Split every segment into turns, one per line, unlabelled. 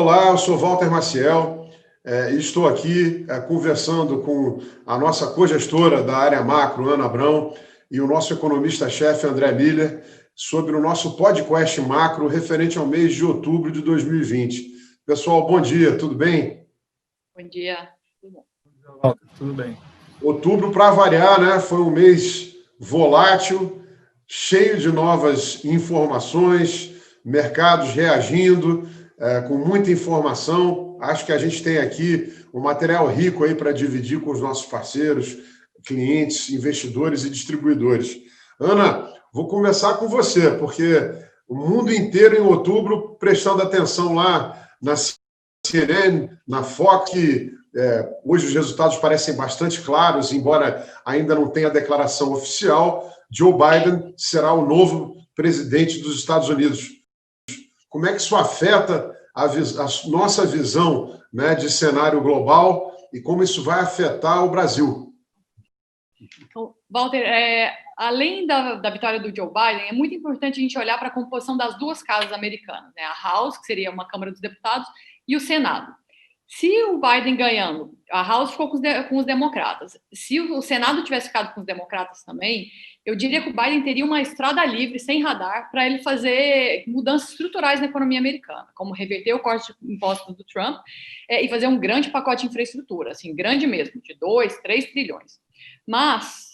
Olá, eu sou Walter Maciel e estou aqui conversando com a nossa cogestora da área macro, Ana Abrão, e o nosso economista-chefe, André Miller, sobre o nosso podcast macro referente ao mês de outubro de 2020. Pessoal, bom dia, tudo bem?
Bom dia, tudo bom.
Walter, tudo bem.
Outubro, para variar, né, foi um mês volátil, cheio de novas informações, mercados reagindo, com muita informação. Acho que a gente tem aqui um material rico aí para dividir com os nossos parceiros, clientes, investidores e distribuidores. Ana, vou começar com você, porque o mundo inteiro em outubro prestando atenção lá na CNN, na Fox. Hoje os resultados parecem bastante claros, embora ainda não tenha declaração oficial. Joe Biden será o novo presidente dos Estados Unidos. Como é que isso afeta a nossa visão, né, de cenário global e como isso vai afetar o Brasil?
Então, Walter, além da vitória do Joe Biden, é muito importante a gente olhar para a composição das duas casas americanas, né? A House, que seria uma Câmara dos Deputados, e o Senado. Se o Biden ganhando, a House ficou com os democratas. Se o Senado tivesse ficado com os democratas também, eu diria que o Biden teria uma estrada livre, sem radar, para ele fazer mudanças estruturais na economia americana, como reverter o corte de impostos do Trump e fazer um grande pacote de infraestrutura, assim, grande mesmo, de 2, 3 trilhões. Mas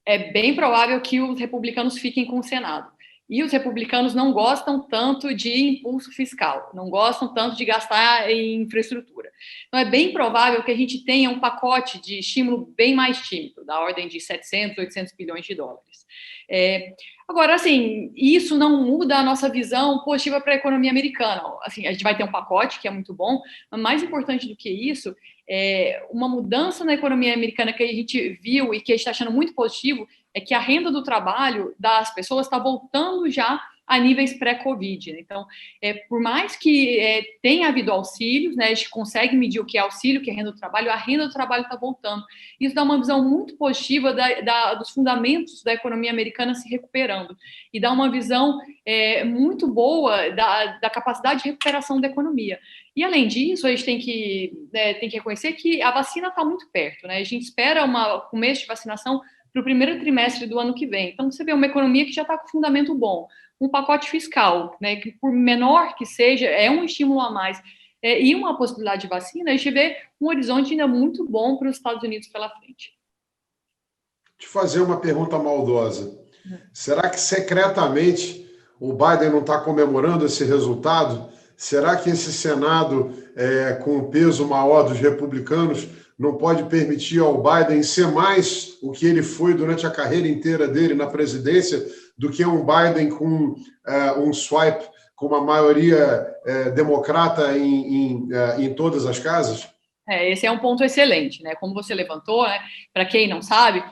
é bem provável que os republicanos fiquem com o Senado. E os republicanos não gostam tanto de impulso fiscal, não gostam tanto de gastar em infraestrutura. Então, é bem provável que a gente tenha um pacote de estímulo bem mais tímido, da ordem de 700, 800 bilhões de dólares. Agora, assim, isso não muda a nossa visão positiva para a economia americana. Assim, a gente vai ter um pacote, que é muito bom, mas mais importante do que isso, uma mudança na economia americana que a gente viu e que a gente está achando muito positivo, é que a renda do trabalho das pessoas está voltando já a níveis pré-Covid. Né? Então, por mais que tenha havido auxílios, né, a gente consegue medir o que é auxílio, o que é renda do trabalho, a renda do trabalho está voltando. Isso dá uma visão muito positiva dos fundamentos da economia americana se recuperando e dá uma visão muito boa da capacidade de recuperação da economia. E, além disso, a gente tem que reconhecer que a vacina está muito perto. Né? A gente espera um começo de vacinação para o primeiro trimestre do ano que vem. Então, você vê uma economia que já está com fundamento bom, um pacote fiscal, né, que por menor que seja, é um estímulo a mais, e uma possibilidade de vacina, a gente vê um horizonte ainda muito bom para os Estados Unidos pela frente.
Te fazer uma pergunta maldosa. Será que secretamente o Biden não está comemorando esse resultado? Será que esse Senado, com o peso maior dos republicanos, não pode permitir ao Biden ser mais o que ele foi durante a carreira inteira dele na presidência do que um Biden com um swipe, com uma maioria democrata em todas as casas?
Esse é um ponto excelente, né? Como você levantou, né? Para quem não sabe,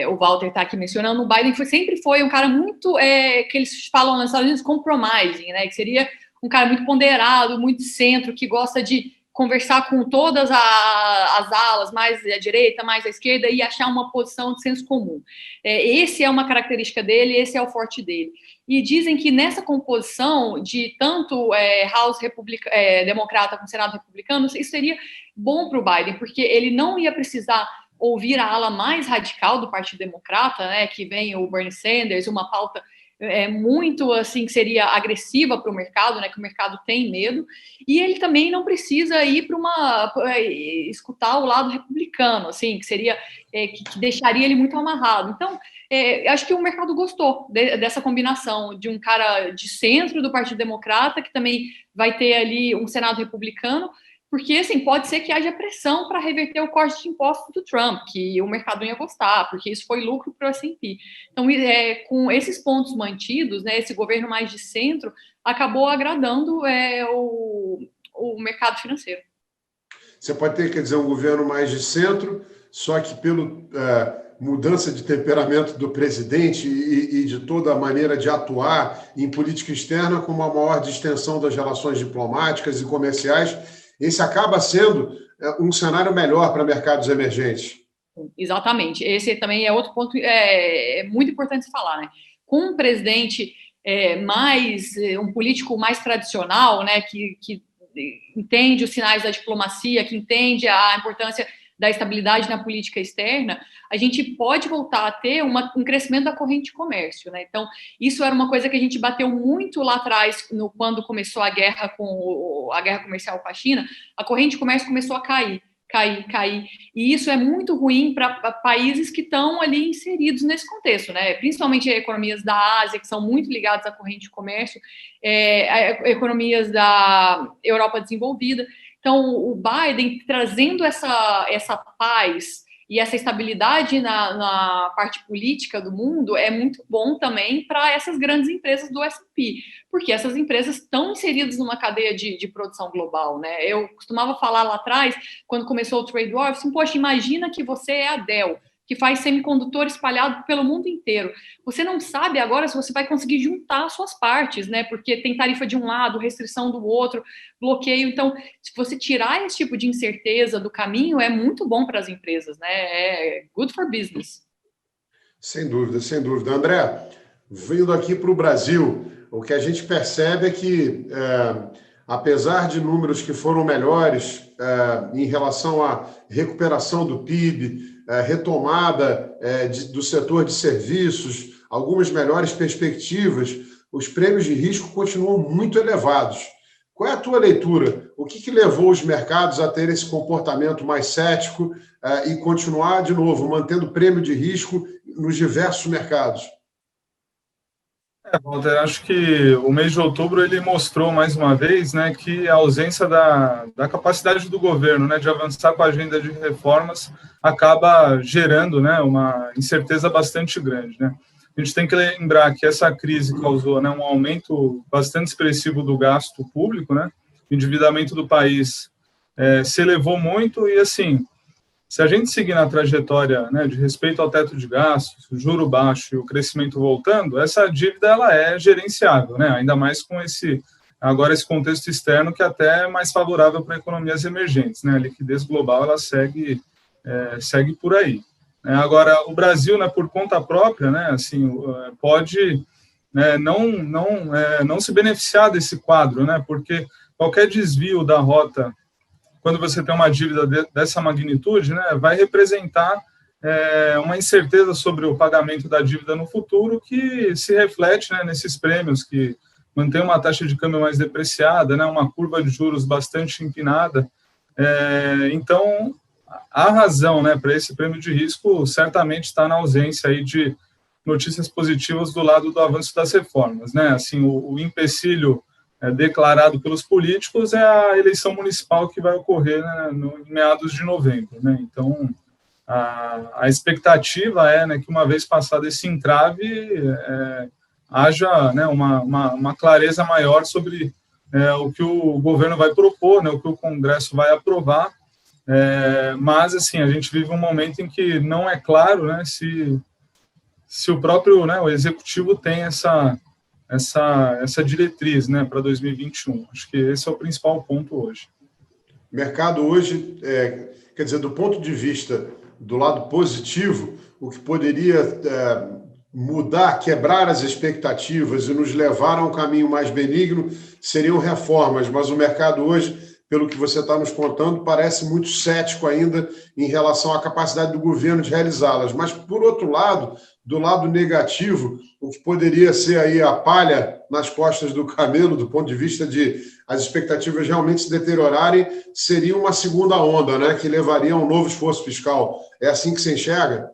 o Walter está aqui mencionando, o Biden sempre foi um cara muito, que eles falam nos Estados Unidos, compromising, né? Que seria um cara muito ponderado, muito centro, que gosta de conversar com todas as alas, mais à direita, mais à esquerda, e achar uma posição de senso comum. Esse é uma característica dele, esse é o forte dele. E dizem que nessa composição de tanto House democrata com Senado republicano, isso seria bom para o Biden, porque ele não ia precisar ouvir a ala mais radical do Partido Democrata, né, que vem o Bernie Sanders, uma pauta muito assim que seria agressiva para o mercado, né, que o mercado tem medo, e ele também não precisa ir para escutar o lado republicano, assim, que seria que deixaria ele muito amarrado. Então, acho que o mercado gostou dessa combinação de um cara de centro do Partido Democrata, que também vai ter ali um Senado republicano, porque, assim, pode ser que haja pressão para reverter o corte de impostos do Trump, que o mercado não ia gostar, porque isso foi lucro para o S&P. Então, com esses pontos mantidos, né, esse governo mais de centro acabou agradando o mercado financeiro.
Você pode ter, quer dizer, um governo mais de centro, só que pelo mudança de temperamento do presidente e de toda a maneira de atuar em política externa, com uma maior distensão das relações diplomáticas e comerciais, esse acaba sendo um cenário melhor para mercados emergentes.
Exatamente. Esse também é outro ponto muito importante de falar, né? Com um presidente um político mais tradicional, né, que entende os sinais da diplomacia, que entende a importância da estabilidade na política externa, a gente pode voltar a ter um crescimento da corrente de comércio, né? Então, isso era uma coisa que a gente bateu muito lá atrás, quando começou a guerra comercial com a China, a corrente de comércio começou a cair. E isso é muito ruim para países que estão ali inseridos nesse contexto, né? Principalmente economias da Ásia, que são muito ligadas à corrente de comércio, economias da Europa desenvolvida. Então, o Biden trazendo essa paz e essa estabilidade na parte política do mundo é muito bom também para essas grandes empresas do S&P, porque essas empresas estão inseridas numa cadeia de produção global, né? Eu costumava falar lá atrás, quando começou o Trade War, assim, poxa, imagina que você é a Dell, que faz semicondutor espalhado pelo mundo inteiro. Você não sabe agora se você vai conseguir juntar as suas partes, né? Porque tem tarifa de um lado, restrição do outro, bloqueio. Então, se você tirar esse tipo de incerteza do caminho, é muito bom para as empresas, né? É good for business.
Sem dúvida, sem dúvida. André, vindo aqui para o Brasil, o que a gente percebe é que, apesar de números que foram melhores em relação à recuperação do PIB, retomada do setor de serviços, algumas melhores perspectivas, os prêmios de risco continuam muito elevados. Qual é a tua leitura? O que levou os mercados a ter esse comportamento mais cético e continuar, de novo, mantendo prêmio de risco nos diversos mercados?
Walter, acho que o mês de outubro ele mostrou mais uma vez, né, que a ausência da capacidade do governo, né, de avançar com a agenda de reformas acaba gerando, né, uma incerteza bastante grande, né. A gente tem que lembrar que essa crise causou, né, um aumento bastante expressivo do gasto público, né, o endividamento do país se elevou muito e, assim, se a gente seguir na trajetória, né, de respeito ao teto de gastos, juro baixo e o crescimento voltando, essa dívida ela é gerenciável, né, ainda mais com esse contexto externo que até é mais favorável para economias emergentes, né, a liquidez global ela segue por aí. Agora, o Brasil, né, por conta própria, né, assim, pode não se beneficiar desse quadro, né, porque qualquer desvio da rota, quando você tem uma dívida dessa magnitude, né, vai representar uma incerteza sobre o pagamento da dívida no futuro que se reflete, né, nesses prêmios que mantém uma taxa de câmbio mais depreciada, né, uma curva de juros bastante empinada. Então, a razão, né, para esse prêmio de risco certamente está na ausência aí de notícias positivas do lado do avanço das reformas, né? Assim, o empecilho declarado pelos políticos é a eleição municipal que vai ocorrer, né, em meados de novembro, né? Então, a expectativa é, né, que uma vez passado esse entrave, haja, né, uma clareza maior sobre o que o governo vai propor, né, o que o Congresso vai aprovar, mas, assim, a gente vive um momento em que não é claro, né, se o próprio, né, o Executivo tem essa diretriz, né, para 2021. Acho que esse é o principal ponto hoje.
O mercado hoje, quer dizer, do ponto de vista do lado positivo, o que poderia mudar, quebrar as expectativas e nos levar a um caminho mais benigno seriam reformas, mas o mercado hoje, pelo que você está nos contando, parece muito cético ainda em relação à capacidade do governo de realizá-las. Mas, por outro lado, do lado negativo, o que poderia ser aí a palha nas costas do camelo, do ponto de vista de as expectativas realmente se deteriorarem, seria uma segunda onda, né, que levaria a um novo esforço fiscal. É assim que se enxerga?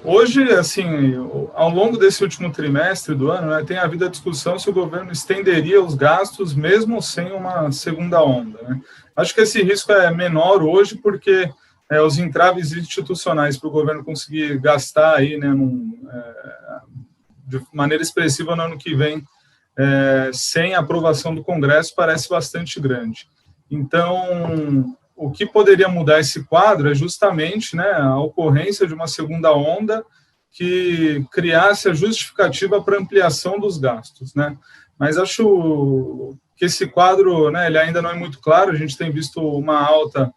Hoje, assim, ao longo desse último trimestre do ano, né, tem havido a discussão se o governo estenderia os gastos mesmo sem uma segunda onda, né? Acho que esse risco é menor hoje porque os entraves institucionais para o governo conseguir gastar aí, né, de maneira expressiva no ano que vem, sem aprovação do Congresso, parece bastante grande. Então, o que poderia mudar esse quadro é justamente, né, a ocorrência de uma segunda onda que criasse a justificativa para ampliação dos gastos, né? Mas acho que esse quadro, né, ele ainda não é muito claro. A gente tem visto uma alta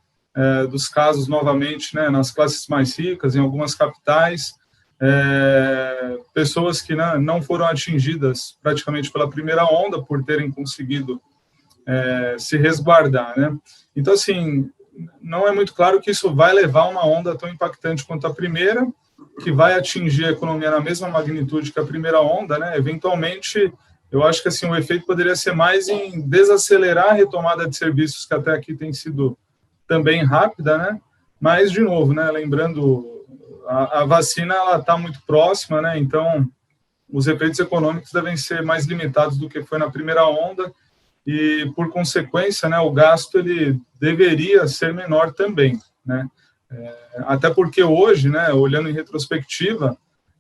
dos casos novamente, né, nas classes mais ricas, em algumas capitais, pessoas que não foram atingidas praticamente pela primeira onda por terem conseguido se resguardar, né? Então, assim, não é muito claro que isso vai levar a uma onda tão impactante quanto a primeira, que vai atingir a economia na mesma magnitude que a primeira onda, né? Eventualmente, eu acho que assim, o efeito poderia ser mais em desacelerar a retomada de serviços, que até aqui tem sido também rápida, né? Mas, de novo, né, lembrando, a vacina está muito próxima, né? Então, os efeitos econômicos devem ser mais limitados do que foi na primeira onda e, por consequência, né, o gasto ele deveria ser menor também, né? Até porque hoje, né, olhando em retrospectiva,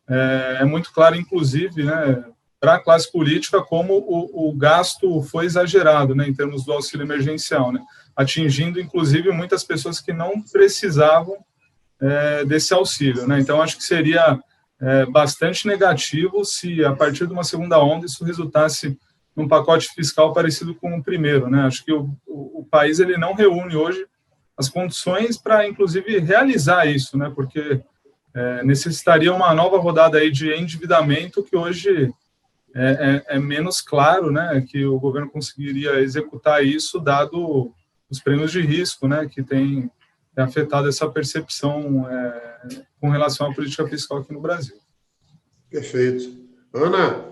é muito claro, inclusive, né, para a classe política, como o gasto foi exagerado, né, em termos do auxílio emergencial, né, atingindo, inclusive, muitas pessoas que não precisavam desse auxílio, né. Então, acho que seria bastante negativo se, a partir de uma segunda onda, isso resultasse num pacote fiscal parecido com o primeiro, né. Acho que o país ele não reúne hoje as condições para, inclusive, realizar isso, né, porque necessitaria uma nova rodada aí de endividamento que hoje é menos claro, né, que o governo conseguiria executar isso, dado os prêmios de risco, né, que tem afetado essa percepção com relação à política fiscal aqui no Brasil.
Perfeito. Ana,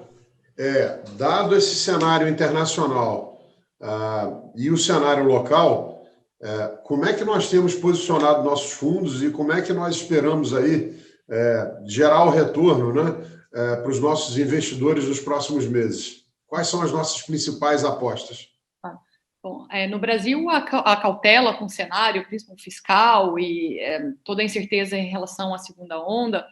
dado esse cenário internacional e o cenário local, como é que nós temos posicionado nossos fundos e como é que nós esperamos aí gerar o retorno, né, para os nossos investidores nos próximos meses? Quais são as nossas principais apostas?
Bom, no Brasil, a cautela com o cenário, principalmente fiscal e toda a incerteza em relação à segunda onda,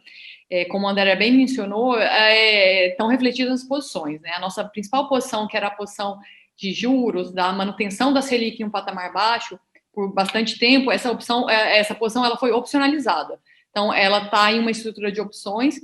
como a Andrea bem mencionou, estão refletidas nas posições, né? A nossa principal posição, que era a posição de juros, da manutenção da Selic em um patamar baixo, por bastante tempo, essa posição ela foi opcionalizada. Então, ela está em uma estrutura de opções.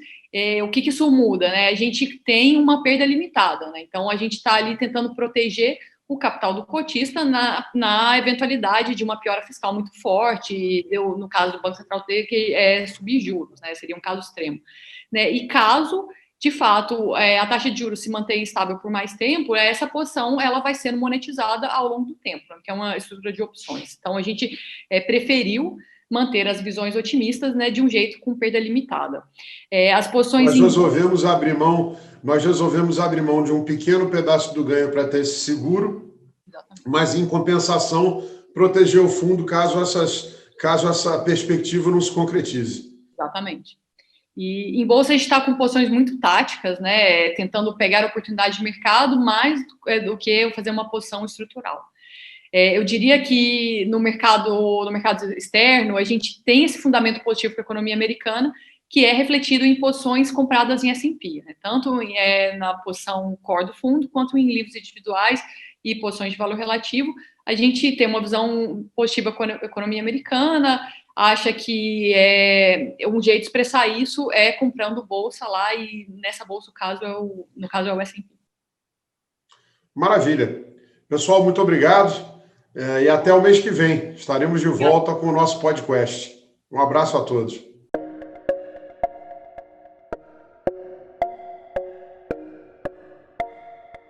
O que isso muda, né? A gente tem uma perda limitada, né? Então, a gente está ali tentando proteger o capital do cotista na eventualidade de uma piora fiscal muito forte, e no caso do Banco Central ter que subir juros, né? Seria um caso extremo, né? E caso, de fato, a taxa de juros se mantenha estável por mais tempo, essa posição ela vai sendo monetizada ao longo do tempo, que é uma estrutura de opções. Então, a gente preferiu manter as visões otimistas, né, de um jeito com perda limitada. As posições... Nós resolvemos
abrir mão de um pequeno pedaço do ganho para ter esse seguro, exatamente, mas, em compensação, proteger o fundo caso essa perspectiva não se concretize.
Exatamente. E em bolsa a gente está com posições muito táticas, né, tentando pegar oportunidade de mercado mais do que fazer uma posição estrutural. Eu diria que no mercado externo, a gente tem esse fundamento positivo para a economia americana, que é refletido em posições compradas em S&P, né? Tanto na posição core do fundo, quanto em livros individuais e posições de valor relativo. A gente tem uma visão positiva com a economia americana, acha que um jeito de expressar isso é comprando bolsa lá, e nessa bolsa, no caso, é o S&P.
Maravilha. Pessoal, muito obrigado. E até o mês que vem. Estaremos de volta com o nosso podcast. Um abraço a todos.